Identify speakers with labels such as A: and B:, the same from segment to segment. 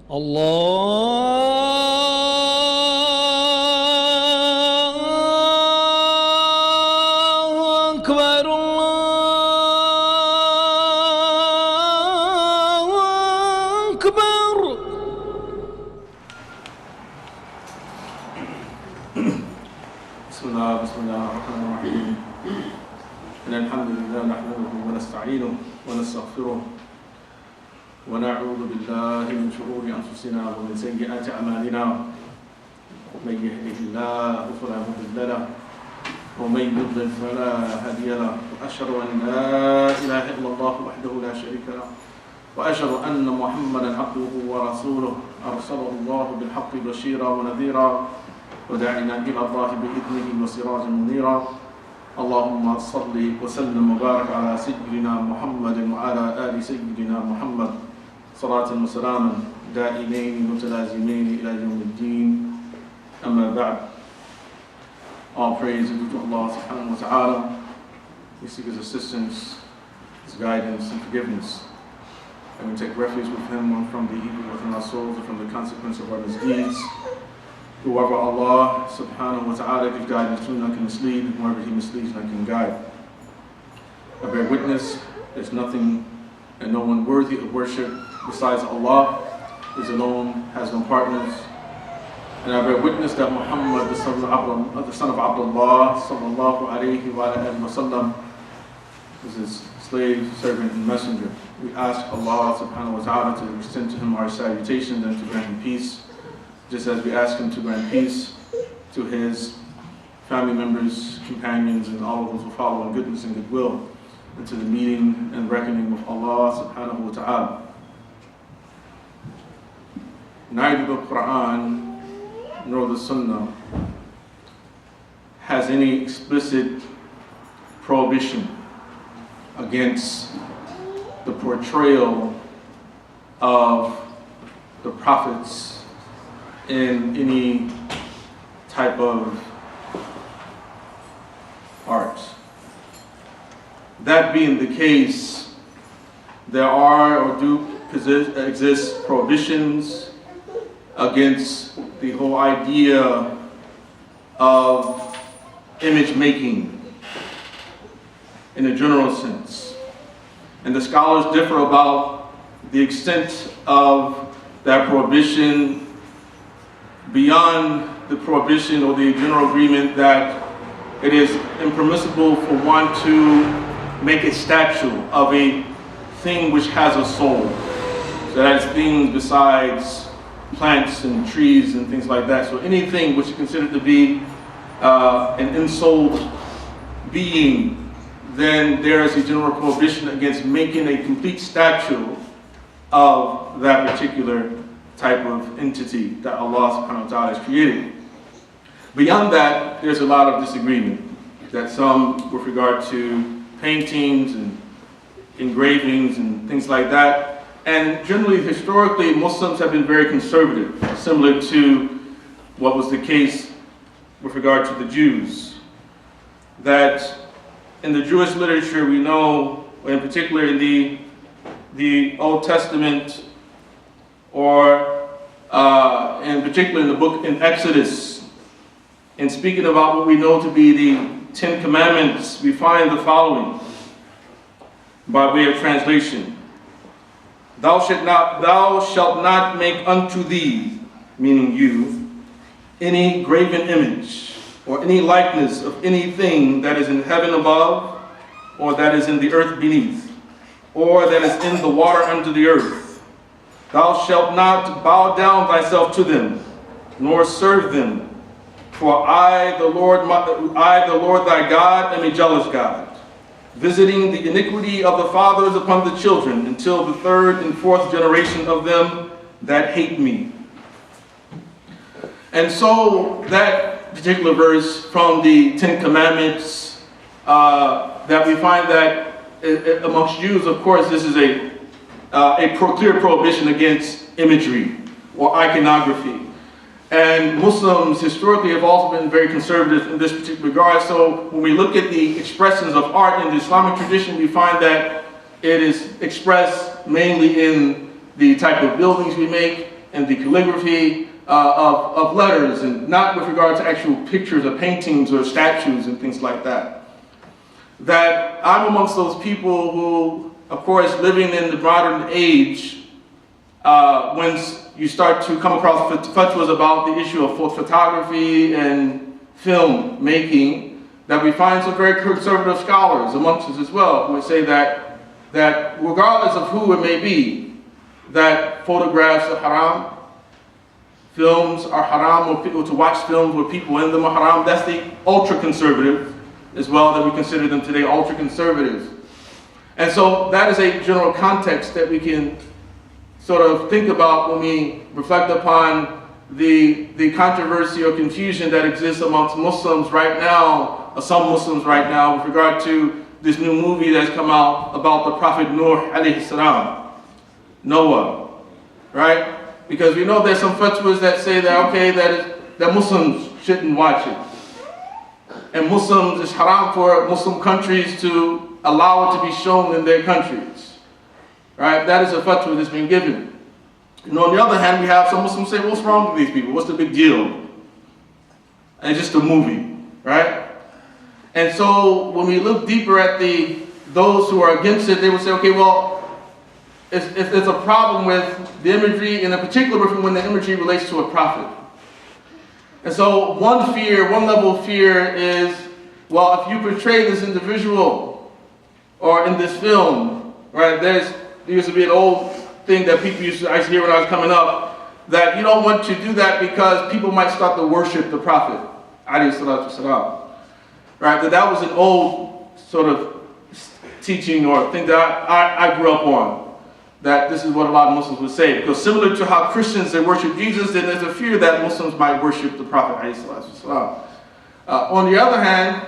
A: الله أكبر الله أكبر.
B: بسم الله الرحمن الرحيم. إن الحمد لله نحمده ونستعينه ونستغفره ونعوذ بالله من شرور أنفسنا ومن سيئات أعمالنا. من يهده الله فلا مضل له ومن يضلل فلا هادي له. وأشهد أن لا إله إلا الله وحده لا شريك له وأشهد أن محمدا عبده ورسوله أرسله الله بالحق بشيرا ونذيرا وداعنا إلى الله بإذنه وسراجا منيرا. اللهم صل وسلم وبارك على سيدنا محمد وعلى آل سيدنا محمد صلاة وسلاما دائمين متلازمين إلى يوم الدين. أما بعد. All praise is due to Allah subhanahu wa ta'ala. We seek His assistance, His guidance and forgiveness. And we take refuge with Him from the evil within our souls and from the consequence of our misdeeds. Whoever Allah subhanahu wa ta'ala gives guidance to, none can mislead, and whoever He misleads, none can guide. I bear witness, there's nothing and no one worthy of worship besides Allah. He alone has no partners. And I bear witness that Muhammad, the son of Abdullah, sallallahu alayhi wa sallam, is His slave, servant, and messenger. We ask Allah subhanahu wa ta'ala to extend to him our salutations and to grant him peace, just as we ask Him to grant peace to His family members, companions, and all of those who follow in goodness and goodwill, and to the meeting and reckoning with Allah subhanahu wa ta'ala. Neither the Quran nor the Sunnah has any explicit prohibition against the portrayal of the prophets in any type of art. That being the case, there are or do exist prohibitions against the whole idea of image making in a general sense. And the scholars differ about the extent of that prohibition beyond the prohibition or the general agreement that it is impermissible for one to make a statue of a thing which has a soul. So that is things besides plants and trees and things like that. So anything which is considered to be an ensouled being, then there is a general prohibition against making a complete statue of that particular type of entity that Allah subhanahu wa ta'ala has created. Beyond that, there's a lot of disagreement that some with regard to paintings and engravings and things like that. And generally, historically, Muslims have been very conservative, similar to what was the case with regard to the Jews. That in the Jewish literature, we know, in particular in the Old Testament, or in particular in the book in Exodus, in speaking about what we know to be the 10 Commandments, we find the following by way of translation. Thou shalt not make unto thee, meaning you, any graven image or any likeness of anything that is in heaven above, or that is in the earth beneath, or that is in the water under the earth. Thou shalt not bow down thyself to them, nor serve them. For I, the Lord thy God, am a jealous God, visiting the iniquity of the fathers upon the children, until the third and fourth generation of them that hate me. And so that particular verse from the 10 Commandments, that we find that amongst Jews, of course, this is a clear prohibition against imagery or iconography. And Muslims historically have also been very conservative in this particular regard. So when we look at the expressions of art in the Islamic tradition, we find that it is expressed mainly in the type of buildings we make, and the calligraphy of letters, and not with regard to actual pictures or paintings or statues and things like that. That I'm amongst those people who, of course, living in the modern age, when you start to come across fatwas about the issue of photography and film making, that we find some very conservative scholars amongst us as well who would say that regardless of who it may be, that photographs are haram, films are haram, or people to watch films with people in them are haram. That's the ultra-conservative as well, that we consider them today ultra-conservative. And so that is a general context that we can sort of think about when we reflect upon the controversy or confusion that exists amongst Muslims right now, or some Muslims right now, with regard to this new movie that's come out about the Prophet Nuh alayhi salam, Noah, right? Because we know there's some fatwas that say that, okay, that Muslims shouldn't watch it. And Muslims, it's haram for Muslim countries to allow it to be shown in their countries, right? That is a fatwa that's been given. And on the other hand, we have some Muslims say, what's wrong with these people? What's the big deal? And it's just a movie, right? And so when we look deeper at those who are against it, they would say, okay, well, it's a problem with the imagery, and in particular when the imagery relates to a prophet. And so one level of fear is, well, if you portray this individual or in this film, right, there used to be an old thing that people used to hear when I was coming up, that you don't want to do that because people might start to worship the Prophet, alayhi salatu wasalam. Right, that was an old sort of teaching or thing that I grew up on, that this is what a lot of Muslims would say. Because similar to how Christians, they worship Jesus, then there's a fear that Muslims might worship the Prophet, alayhi salatu wasalam. On the other hand,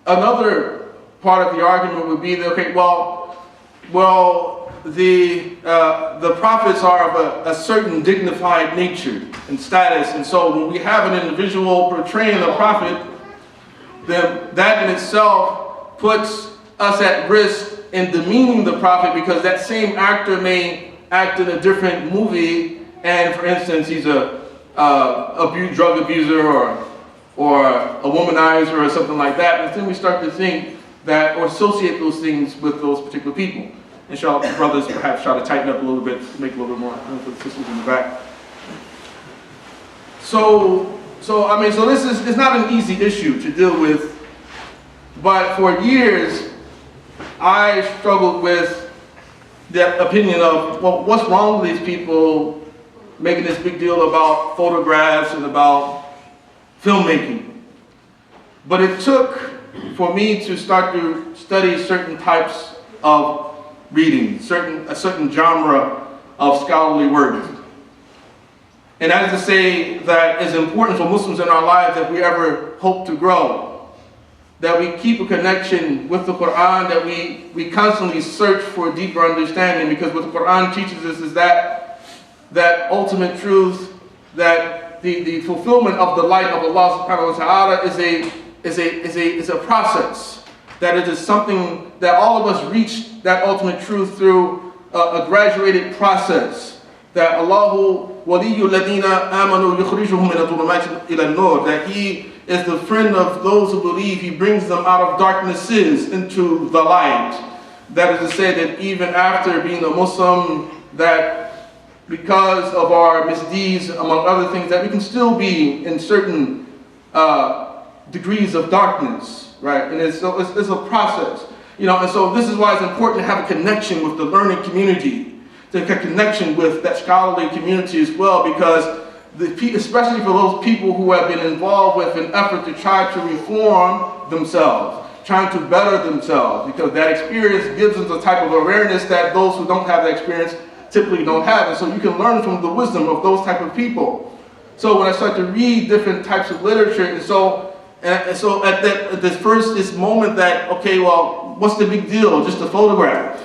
B: another part of the argument would be that, okay, the prophets are of a certain dignified nature and status, and so when we have an individual portraying a prophet, then that in itself puts us at risk in demeaning the prophet, because that same actor may act in a different movie, and for instance, he's a drug abuser or a womanizer or something like that, and then we start to think that, or associate those things with those particular people. Inshallah, brothers perhaps try to tighten up a little bit, make a little bit more room for the sisters in the back. So this is, it's not an easy issue to deal with, but for years, I struggled with the opinion of, well, what's wrong with these people making this big deal about photographs and about filmmaking? But it took for me to start to study certain types of reading, a certain genre of scholarly work. And that is to say that it's important for Muslims in our lives that we ever hope to grow, that we keep a connection with the Quran, that we constantly search for deeper understanding, because what the Quran teaches us is that ultimate truth, that the fulfillment of the light of Allah subhanahu wa ta'ala is a process, that it is something that all of us reach that ultimate truth through a graduated process, that Allahu waliyyu ladina amanu yukhrijuhum min adh-dhulumati ila an-nur, that He is the friend of those who believe. He brings them out of darknesses into the light. That is to say that even after being a Muslim, that because of our misdeeds, among other things, that we can still be in certain degrees of darkness, right? And it's a process, and so this is why it's important to have a connection with the learning community, to have a connection with that scholarly community as well, because especially for those people who have been involved with an effort to try to reform themselves, trying to better themselves, because that experience gives us a type of awareness that those who don't have that experience typically don't have. And so you can learn from the wisdom of those type of people. So when I start to read different types of literature, and so at this moment that, okay, well, what's the big deal? Just a photograph.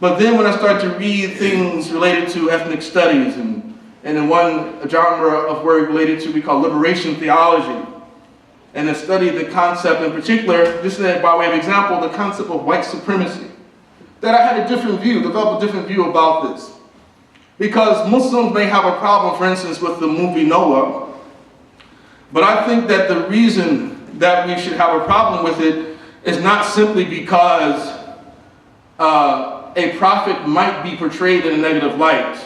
B: But then when I start to read things related to ethnic studies, and in one genre of work related to, we call liberation theology, and then study the concept in particular, just by way of example, the concept of white supremacy, that I had a different view, developed a different view about this. Because Muslims may have a problem, for instance, with the movie Noah, but I think that the reason that we should have a problem with it is not simply because a prophet might be portrayed in a negative light,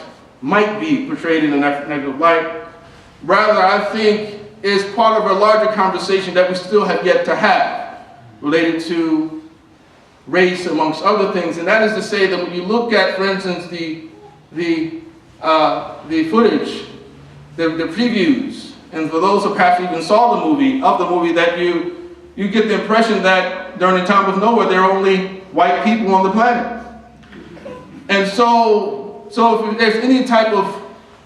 B: Rather, I think it's part of a larger conversation that we still have yet to have related to race, amongst other things. And that is to say that when you look at, for instance, the footage, the previews, and for those who perhaps even saw the movie, that you get the impression that during the time of Noah, there are only white people on the planet. And so if there's any type of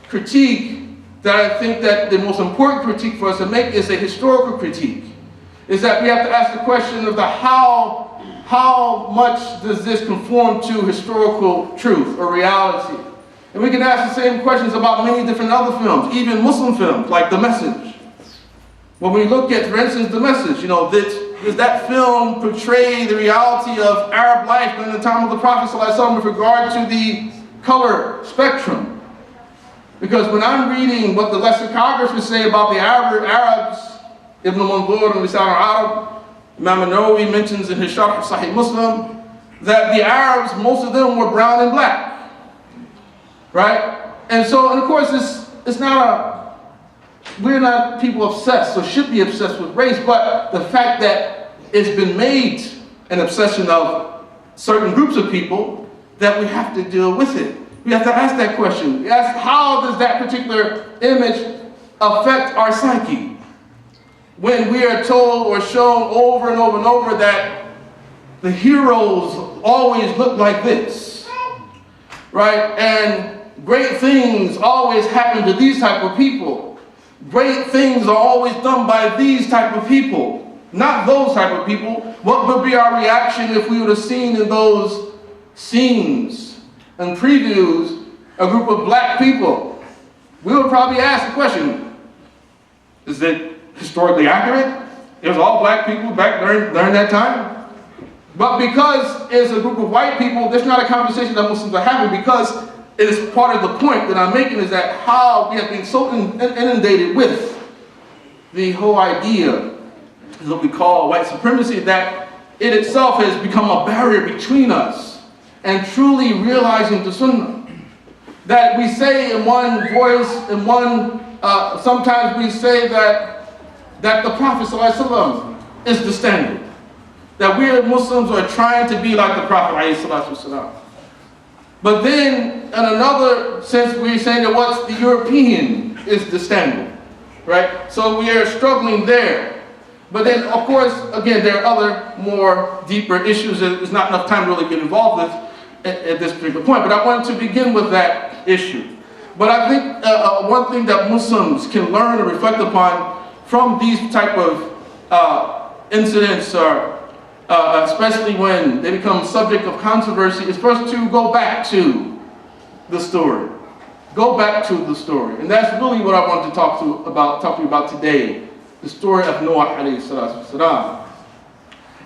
B: critique, that I think that the most important critique for us to make is a historical critique. Is that we have to ask the question of how much does this conform to historical truth or reality? And we can ask the same questions about many different other films, even Muslim films, like The Message. When we look at, for instance, The Message, does that film portray the reality of Arab life during the time of the Prophet ﷺ with regard to the color spectrum? Because when I'm reading what the lexicographers say about the Arabs, Ibn Mandur and Lisan al-Arab, Imam Nawawi mentions in his Sharh of Sahih Muslim that the Arabs, most of them were brown and black, right? And of course, we're not people obsessed or should be obsessed with race, but the fact that it's been made an obsession of certain groups of people, that we have to deal with it. We have to ask that question. We ask, how does that particular image affect our psyche? When we are told or shown over and over and over that the heroes always look like this, right? And great things always happen to these type of people. Great things are always done by these type of people, not those type of people. What would be our reaction if we would have seen in those scenes and previews a group of black people? We would probably ask the question, is it historically accurate? It was all black people back during that time? But because it's a group of white people, there's not a conversation that Muslims are having, because it is part of the point that I'm making, is that how we have been so inundated with the whole idea of what we call white supremacy, that it itself has become a barrier between us and truly realizing the Sunnah. That we say in one voice, sometimes we say that the Prophet ﷺ is the standard. That we Muslims are trying to be like the Prophet ﷺ. But then, in another sense, we're saying that what the European is the standard, right? So we are struggling there. But then, of course, again, there are other more deeper issues that there's not enough time to really get involved with at this particular point. But I wanted to begin with that issue. But I think one thing that Muslims can learn and reflect upon from these type of incidents, especially when they become subject of controversy, is first to go back to the story. Go back to the story. And that's really what I want to talk to you about today. The story of Noah alayhi salatu wasalam.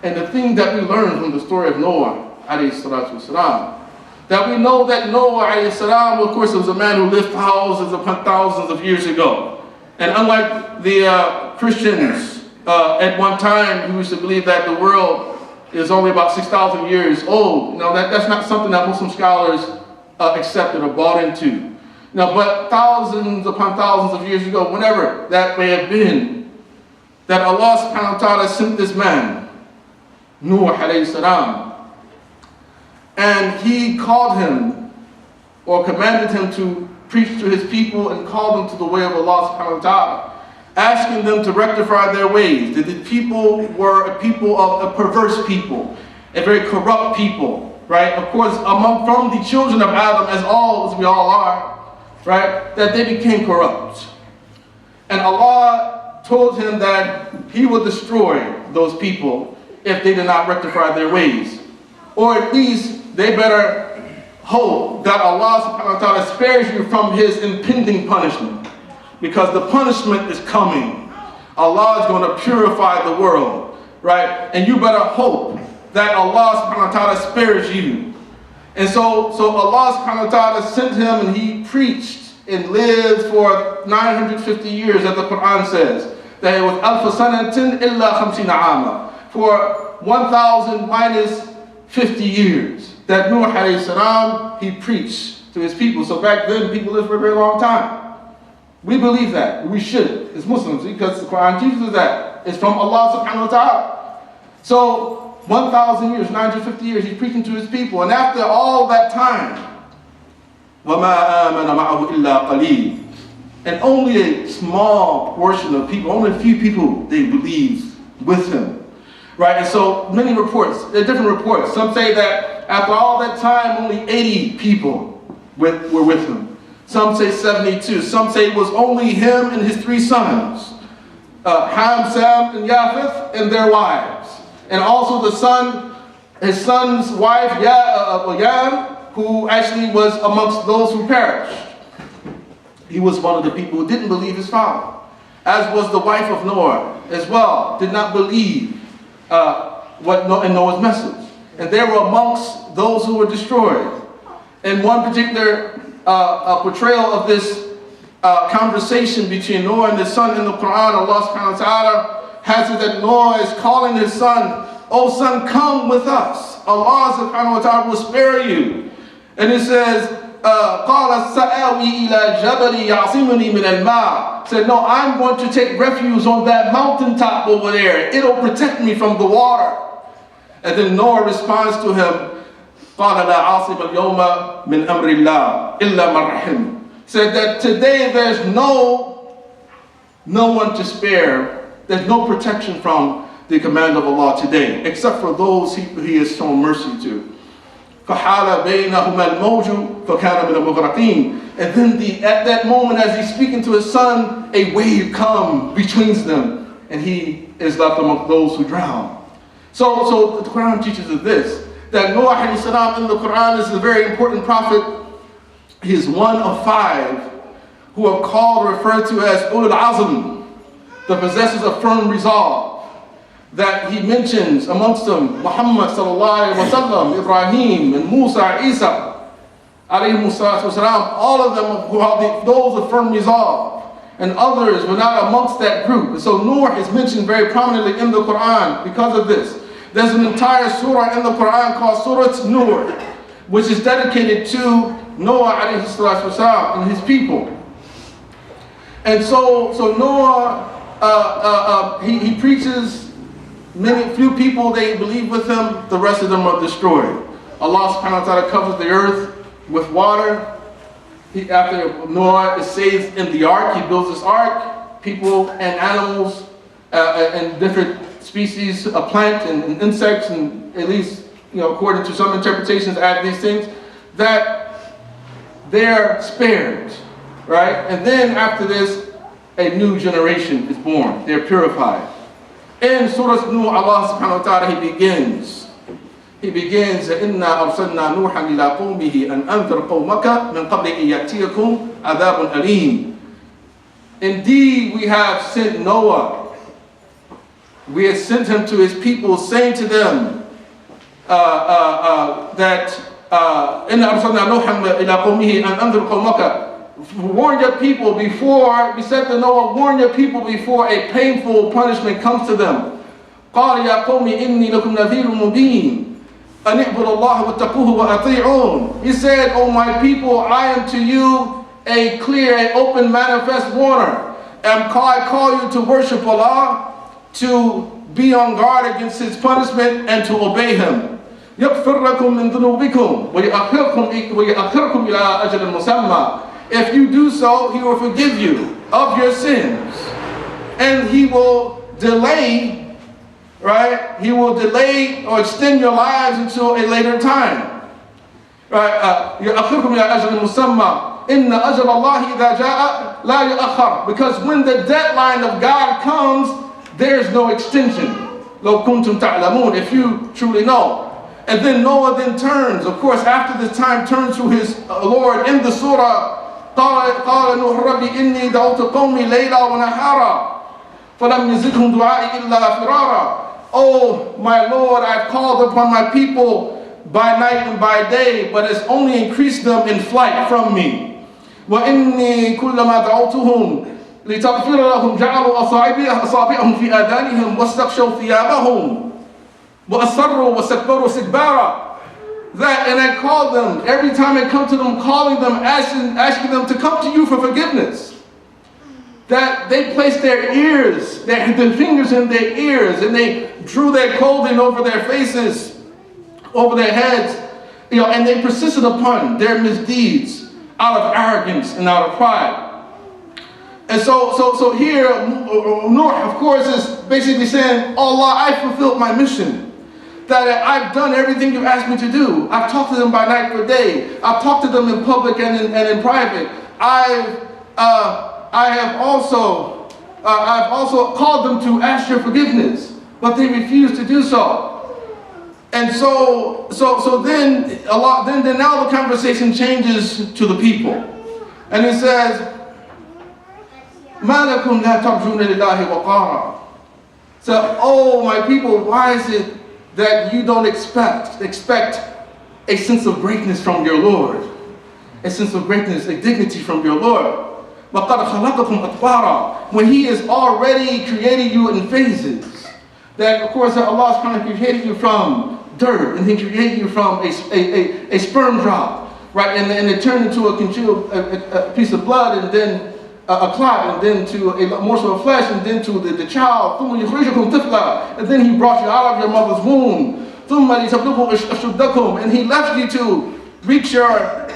B: And the thing that we learn from the story of Noah alayhi salatu wasalam, that we know that Noah alayhi salam, of course, was a man who lived thousands upon thousands of years ago. And unlike the Christians at one time who used to believe that the world is only about 6,000 years old, that's not something that Muslim scholars accepted or bought into. But thousands upon thousands of years ago, whenever that may have been, that Allah subhanahu wa ta'ala sent this man, Nuh alayhi salam, and he called him, or commanded him to preach to his people and call them to the way of Allah subhanahu wa ta'ala, asking them to rectify their ways. That the people were a people of a perverse people, a very corrupt people, right? Of course, from the children of Adam, as we all are, right? That they became corrupt. And Allah told him that he would destroy those people if they did not rectify their ways. Or at least they better hope that Allah subhanahu wa ta'ala spares you from his impending punishment. Because the punishment is coming. Allah is going to purify the world, right? And you better hope that Allah subhanahu wa ta'ala spares you. And so Allah subhanahu wa ta'ala sent him and he preached and lived for 950 years, as the Quran says. That it was alf sanatin illa khamsina ama, for 1,000 minus 50 years. That Nuh alayhi salam, he preached to his people. So back then, people lived for a very long time. We believe that. We should, as Muslims, because the Quran teaches us that. It's from Allah subhanahu wa ta'ala. So 1,000 years, 950 years, he's preaching to his people. And after all that time, وَمَا آمَنَ مَعَهُ إِلَّا قَلِيلٌ, and only a small portion of people, only a few people, they believed with him. Right? And so many reports, there are different reports. Some say that after all that time, only 80 people were with him. Some say 72. Some say it was only him and his 3 sons, Ham, Sam, and Japheth, and their wives. And also his son's wife, Yam, who actually was amongst those who perished. He was one of the people who didn't believe his father. As was the wife of Noah as well, did not believe in Noah's message. And they were amongst those who were destroyed. In one particular portrayal of this conversation between Noah and his son in the Quran, Allah subhanahu wa ta'ala has it that Noah is calling his son, "Oh son, come with us. Allah subhanahu wa ta'ala will spare you." And it says, قَالَ سَآوِي إِلَى جَبَلِ يَعْصِمُنِي مِنَ الْمَاءِ, said, no, I'm going to take refuge on that mountaintop over there. It'll protect me from the water. And then Noah responds to him, قَالَ لَا عَاصِمَ الْيَوْمَ مِنْ أَمْرِ اللَّهِ إِلَّا مَنْ رَحِمَ, said that today there's no one to spare. There's no protection from the command of Allah today, except for those he has shown mercy to. فَحَالَ بَيْنَهُمَا الْمَوْجُ فَكَانَ مِنَ الْمُغْرَقِينَ, and then at that moment, as he's speaking to his son, a wave comes between them, and he is left among those who drown. So the Quran teaches us this, that Noah alayhi salam in the Quran is a very important prophet. He is one of 5 who are called, referred to as ulul azm, the possessors of firm resolve. That he mentions amongst them Muhammad sallallahu alaihi wasallam, Ibrahim, and Musa, Isa, alayhi wasalam, all of them who are those of firm resolve, and others were not amongst that group. And so Nuh is mentioned very prominently in the Quran because of this. There's an entire surah in the Quran called Surah Nuh, which is dedicated to Noah alayhi wasalam and his people. And so Noah, he preaches. Few people, they believe with him, the rest of them are destroyed. Allah subhanahu wa ta'ala covers the earth with water. After Noah is saved in the ark, he builds this ark. People and animals and different species of plant and insects, and at least, according to some interpretations, add these things, that they're spared, right? And then after this, a new generation is born. They're purified. In Surah Nuh, Allah subhanahu wa ta'ala, He begins, إِنَّا أَرْسَلْنَا نُوحًا إِلَىٰ قَوْمِهِ أَنْ أَنذِرْ قَوْمَكَ مِنْ قَبْلِ أَنْ يَأْتِيَكُمْ عَذَابٌ أَلِيمٌ. Indeed, we have sent Noah. We have sent him to his people, saying to them that إِنَّا أَرْسَلْنَا نُوحًا إِلَىٰ قَوْمِهِ أَنْ أَنذِرْ قَوْمَكَ, warn your people before, we said to Noah, warn your people before a painful punishment comes to them. قَالَ يَا قَوْمِ إِنِّي لَكُمْ نَذِيرٌ مُبِينٌ أَنِ اعْبُدُوا اللَّهَ وَاتَّقُوهُ وَأَطِيعُونَ. He said, O my people, I am to you a clear and open manifest warner. And I call you to worship Allah, to be on guard against His punishment, and to obey Him. يَغْفِرْ لَكُم مِّن ذُنُوبِكُمْ وَيَأْخِرْكُمْ إِلَىٰ أَجَلٍ مُّسَمًّى. If you do so, He will forgive you of your sins. And He will delay, right? He will delay or extend your lives until a later time. Right? يَأْخِرْكُمْ إِلَىٰ أَجَلٍ مُّسَمًّى إِنَّ أَجَلَ اللَّهِ إِذَا جَاءَ لَا يُؤَخَّرُ. Because when the deadline of God comes, there's no extension. لَوْ كُنْتُمْ تَعْلَمُونَ, if you truly know. And then Noah then turns, of course, after this time, turns to his Lord in the surah. قال نوح ربي إني دعوت قومي ليلا ونهارا فلم يزدهم دعائي إلا فرارا. Oh my Lord, I've called upon my people by night and by day, but has only increased them in flight from me. وإني كلما دعوتهم لتغفر لهم جعلوا أصابعهم في آذانهم واستغشوا ثيابهم وأصروا واستكبروا استكبارا. That, and I call them, every time I come to them, calling them, asking them to come to you for forgiveness. That they placed their ears, their fingers in their ears, and they drew their clothing over their faces, over their heads, and they persisted upon their misdeeds out of arrogance and out of pride. And so here, Nuh, of course, is basically saying, Allah, I fulfilled my mission. That I've done everything you've asked me to do. I've talked to them by night or day. I've talked to them in public and in private. I have also called them to ask your forgiveness, but they refused to do so. And so then now the conversation changes to the people, and it says, "Ma lakum la tarjuna lillahi waqara." So, oh my people, why is it that you don't expect a sense of greatness from your Lord, a sense of greatness, a dignity from your Lord? وَقَدْ خَلَقَكُمْ أَطْوَارًا, when He is already creating you in phases. That, of course, Allah subhanahu created you from dirt, and He created you from a sperm drop, right? And it turned into a piece of blood, and then a clot, and then to a morsel of flesh, and then to the child. ثُمَّ يُخْرِجُكُمْ طِفْلًا, and then He brought you out of your mother's womb. ثُمَّ لِتَبْلُغُوا أَشُدَّكُمْ, and He left you to reach your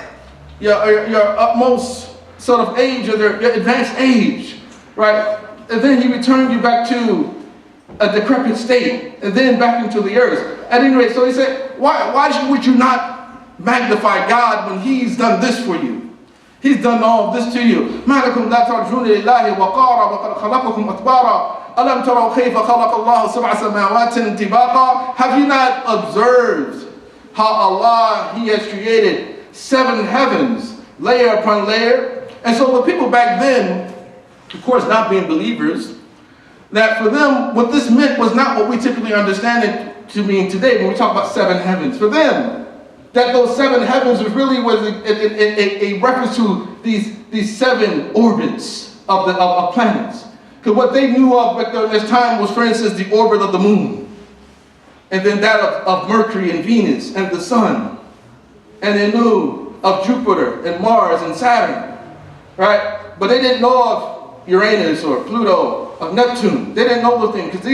B: utmost sort of age, or your advanced age, right? And then He returned you back to a decrepit state, and then back into the earth. At any rate, so He said, why would you not magnify God when He's done this for you? He's done all of this to you. مَا لَكُمْ لَا تَرْجُونَ لِلَّهِ وَقَارًا وَقَدْ خَلَقَكُمْ أَطْوَارًا أَلَمْ تَرَوْا كَيْفَ خَلَقَ اللَّهُ سَبْعَ سَمَاوَاتٍ طِبَاقًا. Have you not observed how Allah, He has created 7 heavens, layer upon layer? And so the people back then, of course not being believers, that for them, what this meant was not what we typically understand it to mean today when we talk about 7 heavens. For them, that those 7 heavens really was a reference to these 7 orbits of planets. Because what they knew of back during this time was, for instance, the orbit of the moon, and then that of Mercury and Venus and the sun, and they knew of Jupiter and Mars and Saturn, right? But they didn't know of Uranus or Pluto, of Neptune. They didn't know those things, because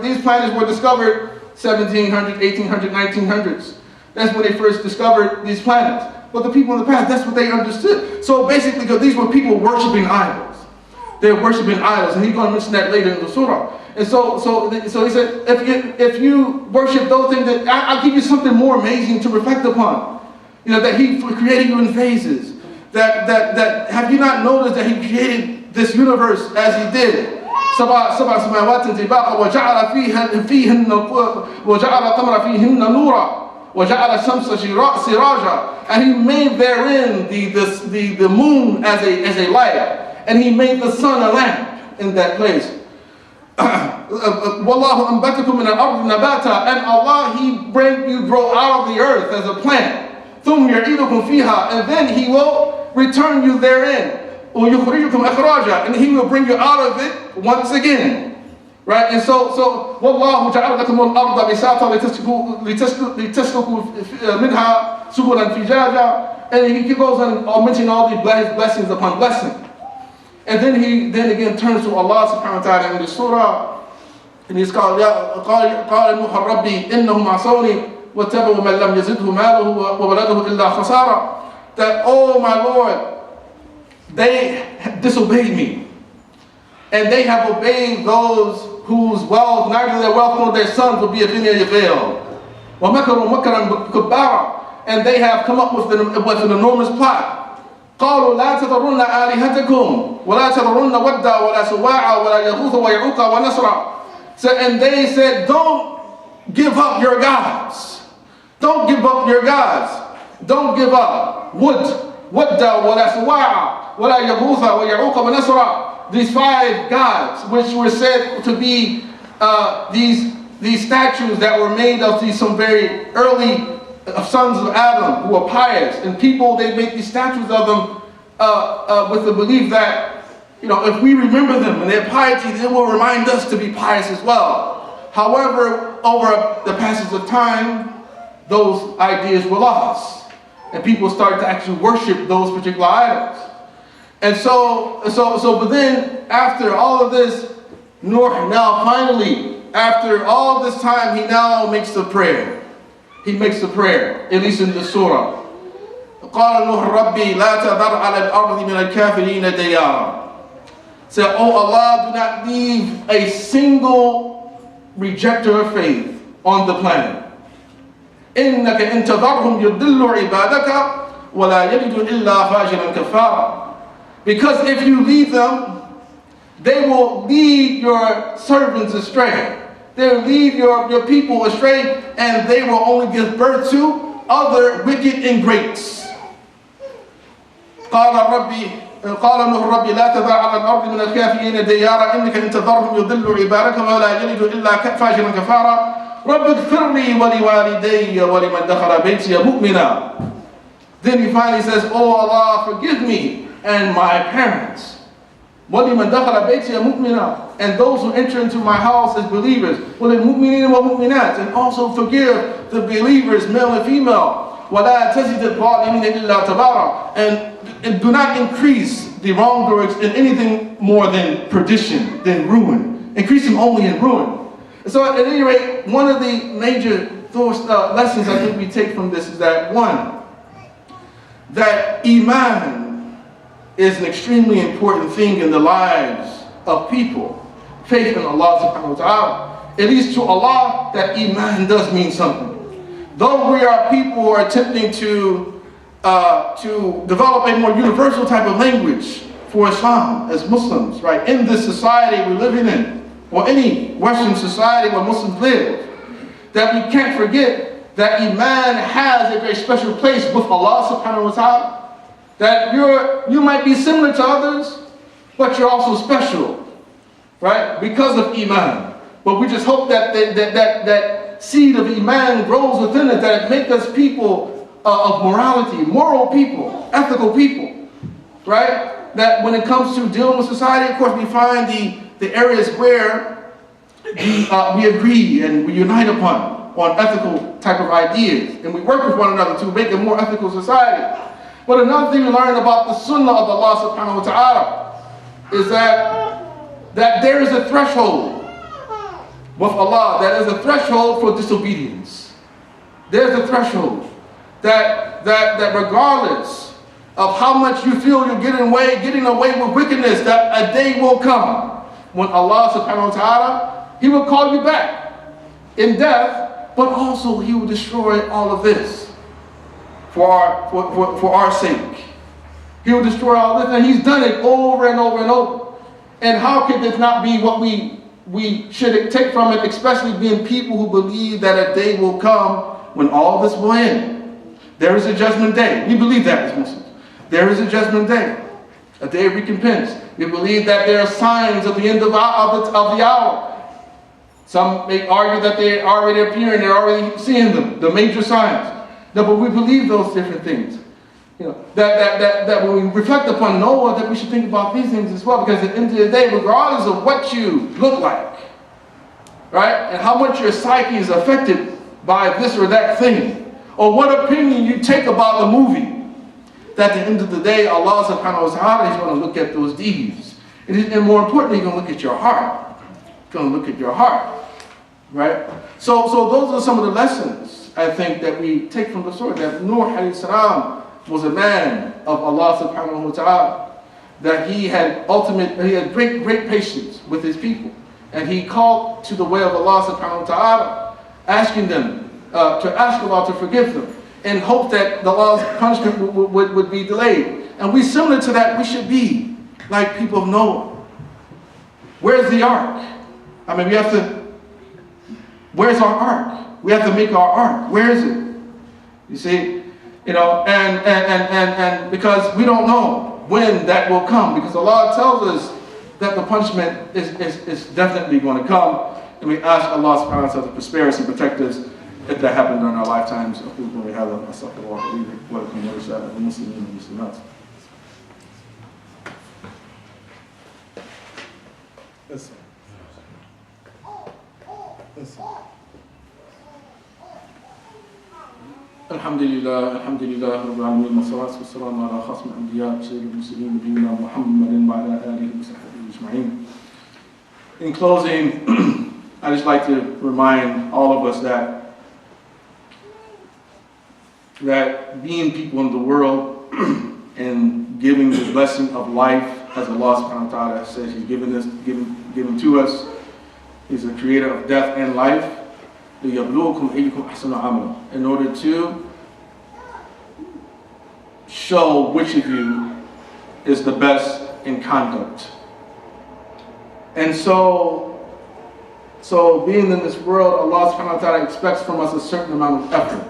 B: these planets were discovered 1700, 1800, 1900s. That's when they first discovered these planets. But the people in the past, that's what they understood. So basically, because these were people worshiping idols. They're worshiping idols, and He's going to mention that later in the surah. And so He said, if you worship those things, that I'll give you something more amazing to reflect upon. That He created you in phases. That have you not noticed that He created this universe as He did? سبع سماوات طباقا وجعل القمر فيهن نورا وَجَعَلَ الشَّمْسَ سِرَاجًا, and He made therein the moon as a light, and He made the sun a lamp in that place. وَاللَّهُ أَنْبَتَكُم مِّنَ الْأَرْضِ نَبَاتًا, and Allah, He bring you grow out of the earth as a plant. ثُمَّ يَعِيدُكُم فِيهَا, and then He will return you therein. وَيُخْرِجُكُمْ إِخْرَاجًا, and He will bring you out of it once again. Right, and so وَاللَّهُ جَعَلَ لَكُمُ الْأَرْضَ بِسَاطًا لِتَسْلُكُوا مِنْهَا سُبُلًا فِجَاجًا, and He goes on mentioning all these blessings upon blessing. And then He again turns to Allah subhanahu wa ta'ala in the surah, and He's called قَالَ نُوحٌ رَبِّي إِنَّهُمْ عَصَوْنِي وَاتَّبَعُوا مَنْ لَمْ يَزِدْهُ مَالُهُ وَوَلَدُهُ إِلَّا خَسَارًا. That, oh my Lord, they disobeyed me, and they have obeyed those whose wealth, neither their wealth nor their sons will be of any avail. وَمَكَرُوا مَكْرًا كُبَّارًا, and they have come up with an enormous plot. قَالُوا لَا تَذَرُنَّ آلِهَتَكُمْ وَلَا تَذَرُنَّ وَدًّا وَلَا سُوَاعًا وَلَا يَغُوثَ وَيَعُوقَ وَنَسْرًا. So, and they said, don't give up your gods. Don't give up your gods. Don't give up وَدًّا وَلَا سُوَاعًا وَلَا يَغُوثَ وَيَعُوقَ وَنَسْرًا. These 5 gods, which were said to be these statues that were made of some very early sons of Adam who are pious, and people, they make these statues of them with the belief that, if we remember them and their piety, they will remind us to be pious as well. However, over the passage of time, those ideas were lost, and people started to actually worship those particular idols. And but then after all of this, Nuh now finally, after all of this time, he now makes the prayer. He makes the prayer, at least in the surah. قال نوح ربي لا تذر على الأرض من الكافرين ديارا. Said, oh Allah, do not leave a single rejecter of faith on the planet. إنك إن تذرهم يضلوا عبادك ولا يلدوا إلا فاجرا كفارا. Because if you leave them, they will lead your servants astray. They will lead your people astray, and they will only give birth to other wicked ingrates. قال نوح ربي لا تذر على الأرض من الكافرين ديارا إنك إن تذرهم يضلوا عبادك ولا يلدوا إلا فاجرا كفارا رب اغفر لي ولوالدي ولمن دخل بيتي مؤمنا. Then he finally says, oh Allah, forgive me and my parents. وَلِمَنْ دَخَلَ بَيْتِيَ مُؤْمِنًا, and those who enter into my house as believers. وَلِلْمُؤْمِنِينَ وَمُؤْمِنَاتٍ, and also forgive the believers, male and female. وَلَا تَزِدِ الظَّالِمِينَ إِلَّا تَبَارًا, and do not increase the wrongdoers in anything more than perdition, than ruin. Increase them only in ruin. So at any rate, one of the major lessons I think we take from this is that, one, that Iman is an extremely important thing in the lives of people. Faith in Allah subhanahu wa ta'ala. At least to Allah, that Iman does mean something. Though we are people who are attempting to develop a more universal type of language for Islam as Muslims, right? In this society we're living in, or any Western society where Muslims live, that we can't forget that Iman has a very special place with Allah subhanahu wa ta'ala. That you might be similar to others, but you're also special, right? Because of Iman. But we just hope that that seed of Iman grows within us, that it makes us people of morality, moral people, ethical people, right? That when it comes to dealing with society, of course, we find the areas where we agree and we unite on ethical type of ideas, and we work with one another to make a more ethical society. But another thing we learn about the sunnah of Allah subhanahu wa ta'ala is that there is a threshold with Allah, that is a threshold for disobedience. There's a threshold that regardless of how much you feel you're getting away with wickedness, that a day will come when Allah subhanahu wa ta'ala, He will call you back in death, but also He will destroy all of this. For our sake. He will destroy all this, and He's done it over and over and over. And how could this not be what we should take from it, especially being people who believe that a day will come when all this will end. There is a judgment day. We believe that as Muslims. There is a judgment day, a day of recompense. We believe that there are signs of the end of the hour. Some may argue that they are already appearing, they're already seeing them, the major signs. No, but we believe those different things. That when we reflect upon Noah, that we should think about these things as well. Because at the end of the day, regardless of what you look like, right, and how much your psyche is affected by this or that thing, or what opinion you take about the movie, that at the end of the day, Allah subhanahu wa ta'ala is going to look at those deeds. And more importantly, He's going to look at your heart. He's going to look at your heart, right? So those are some of the lessons I think that we take from the story, that Nuh alayhi salam was a man of Allah subhanahu wa ta'ala, that he had great patience with his people, and he called to the way of Allah subhanahu wa ta'ala, asking them to ask Allah to forgive them, and hope that the Allah's punishment would be delayed. And we, similar to that, we should be like people of Noah. Where's the ark? I mean, where's our ark? We have to make our ark. Where is it? You see, and because we don't know when that will come, because Allah tells us that the punishment is definitely going to come, and we ask Allah subhanahu wa ta'ala to spare us and protect us if that happened during our lifetimes, when we have a suffer walk, what it can notice that as Muslims and Muslims.
C: Listen. Listen.
B: الحمد لله رب العالمين والصلاة والسلام على خاتم الأنبياء سيد المرسلين نبينا محمد وعلى آله وصحبه أجمعين. In closing, I just like to remind all of us that being people in the world and giving the blessing of life, as Allah subhanahu wa ta'ala says He's given to us, He's the creator of death and life. In order to show which of you is the best in conduct. And so being in this world, Allah subhanahu wa ta'ala expects from us a certain amount of effort.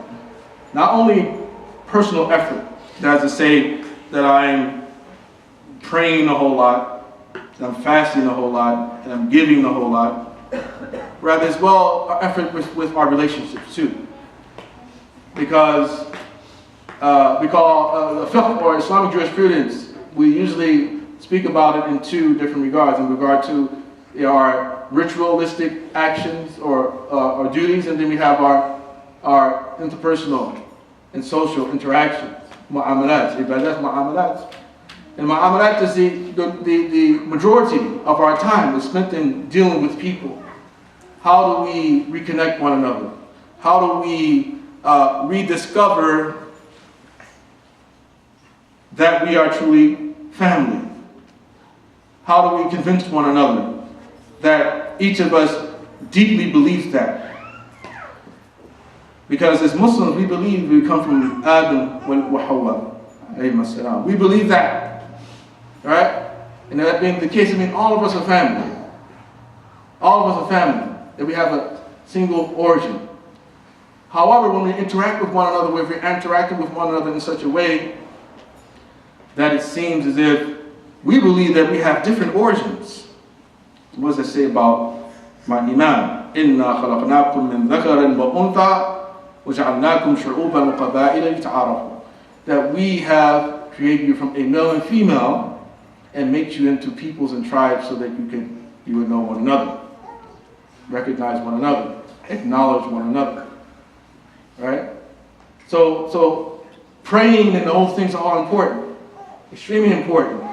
B: Not only personal effort, that is to say that I'm praying a whole lot, that I'm fasting a whole lot, and I'm giving a whole lot. Rather as well, our effort with our relationships too. Because we call fiqh or Islamic jurisprudence, we usually speak about it in two different regards. In regard to our ritualistic actions or duties, and then we have our interpersonal and social interactions. Mu'amalat, ibadat, mu'amalat. And mu'amalat is the majority of our time is spent in dealing with people. How do we reconnect one another? How do we rediscover that we are truly family? How do we convince one another that each of us deeply believes that? Because as Muslims, we believe we come from Adam wa Hawa. We believe that. Right? And that being the case, I mean all of us are family. All of us are family. That we have a single origin. However, when we interact with one another, if we're interacting with one another in such a way that it seems as if we believe that we have different origins. What does it say about my Imam? إِنَّا خَلَقْنَاكُم مِّن ذَكَرٍ وَأُنْثَىٰ وَجَعَلْنَاكُمْ شُعُوبًا وَقَبَائِلَ لِتَعَارَفُوا. That we have created you from a male and female and make you into peoples and tribes so that you would know one another, recognize one another, acknowledge one another. Right? So praying and those things are all important, extremely important.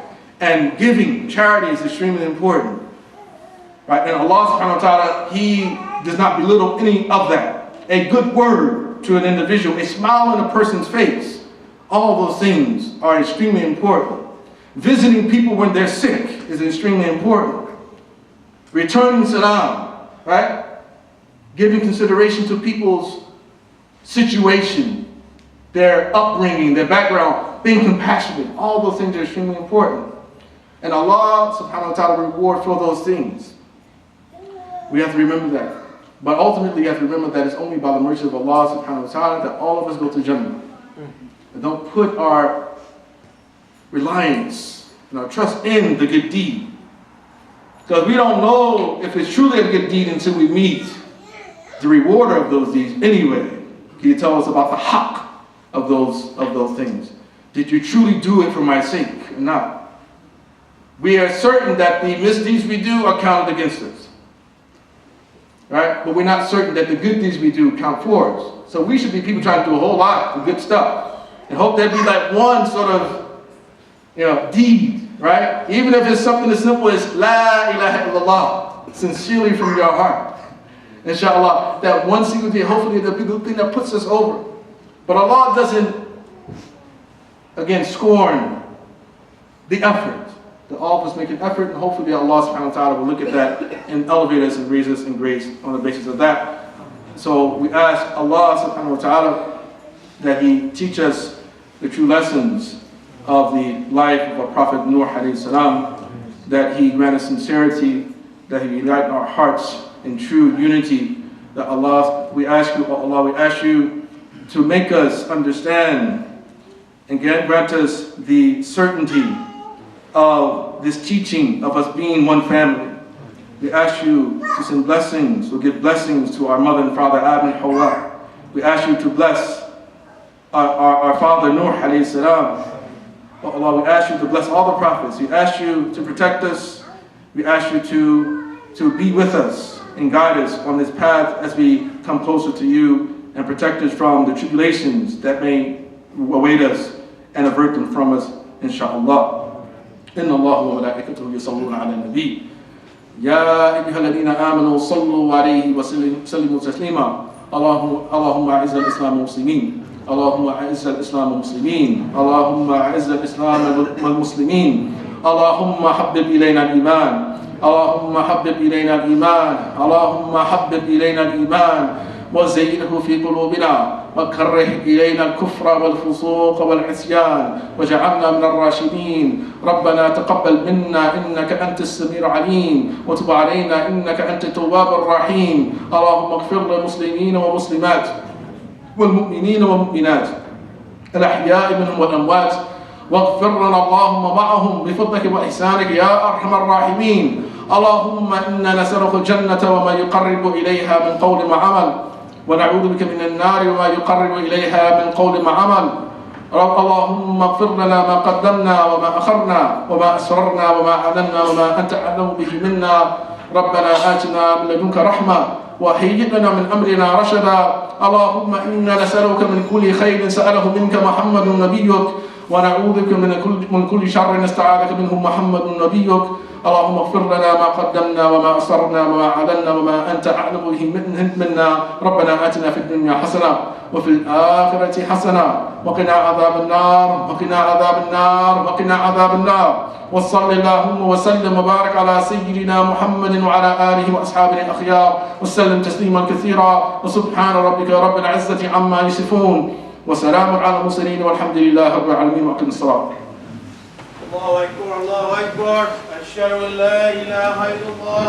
B: And giving, charity is extremely important. Right? And Allah subhanahu wa ta'ala, He does not belittle any of that. A good word to an individual, a smile on a person's face, all those things are extremely important. Visiting people when they're sick is extremely important. Returning salam, right? Giving consideration to people's situation, their upbringing, their background, being compassionate, all those things are extremely important. And Allah subhanahu wa ta'ala reward for those things. We have to remember that. But ultimately you have to remember that it's only by the mercy of Allah subhanahu wa ta'ala that all of us go to Jannah. And don't put our reliance and our trust in the good deed. Because we don't know if it's truly a good deed until we meet the rewarder of those deeds anyway. Can you tell us about the haqq of those things? Did you truly do it for my sake or not? We are certain that the misdeeds we do are counted against us. Right? But we're not certain that the good deeds we do count for us. So we should be people trying to do a whole lot of good stuff. And hope there'd be like one sort of, deed, right? Even if it's something as simple as La ilaha illallah, sincerely from your heart. Inshallah, that one single day, hopefully the big thing that puts us over. But Allah doesn't, again, scorn the effort. That all of us make an effort, and hopefully Allah subhanahu wa ta'ala will look at that and elevate us and raise us in grace on the basis of that. So we ask Allah subhanahu wa ta'ala that He teach us the true lessons of the life of our Prophet Nuh alayhi salam, that He grant us sincerity, that He unite our hearts in true unity, that Allah, we ask you to make us understand and grant us the certainty of this teaching of us being one family. We ask you to send blessings, or give blessings to our mother and father Adam and Hawa, We ask you to bless our father Nuh alayhi salam. Oh Allah, we ask you to bless all the prophets. We ask you to protect us. We ask you to be with us and guide us on this path as we come closer to you, and protect us from the tribulations that may await us and avert them from us, inshallah. إن الله وملائكته يصلون على النبي يا أيها الذين آمنوا صلوا عليه وسلموا تسليما اللهم أعز الإسلام والمسلمين اللهم أعز الإسلام والمسلمين اللهم أعز الإسلام والمسلمين اللهم حبب إلينا الإيمان اللهم حبب إلينا الإيمان اللهم حبب إلينا الإيمان وزينه في قلوبنا وكره إلينا الكفر والفسوق والعصيان واجعلنا من الراشدين. ربنا تقبل منا إنك أنت السميع العليم وتب علينا إنك أنت التواب الرحيم. اللهم اغفر للمسلمين والمسلمات والمؤمنين والمؤمنات الأحياء منهم والأموات، واغفر لنا اللهم معهم بفضلك وإحسانك يا أرحم الراحمين. اللهم إنا نسألك الجنة وما يقرب إليها من قول وعمل، ونعوذ بك من النار وما يقرب إليها من قول وعمل. اللهم اغفر لنا ما قدمنا وما أخرنا وما أسررنا وما أعلنا وما أنت أعلم به منا. ربنا آتنا من لدنك رحمة وهيئ لنا من أمرنا رشدا. اللهم إنا نسألك من كل خير سأله منك محمد نبيك، ونعوذ بك من كل شر استعاذك منه محمد نبيك. اللهم اغفر لنا ما قدمنا وما أسررنا وما أعلنا وما أنت أعلم به منا. ربنا آتنا في الدنيا حسنة وفي الآخرة حسنة وقنا عذاب النار وقنا عذاب النار وقنا عذاب النار. وصل اللهم وسلم وبارك على سيدنا محمد وعلى آله وأصحابه الأخيار وسلم تسليما كثيرا. وسبحان ربك رب العزة عما يصفون وسلام على المرسلين والحمد لله رب العالمين. وأقم الصلاة.
D: الله أكبر الله أكبر. أشهد أن لا إله إلا الله.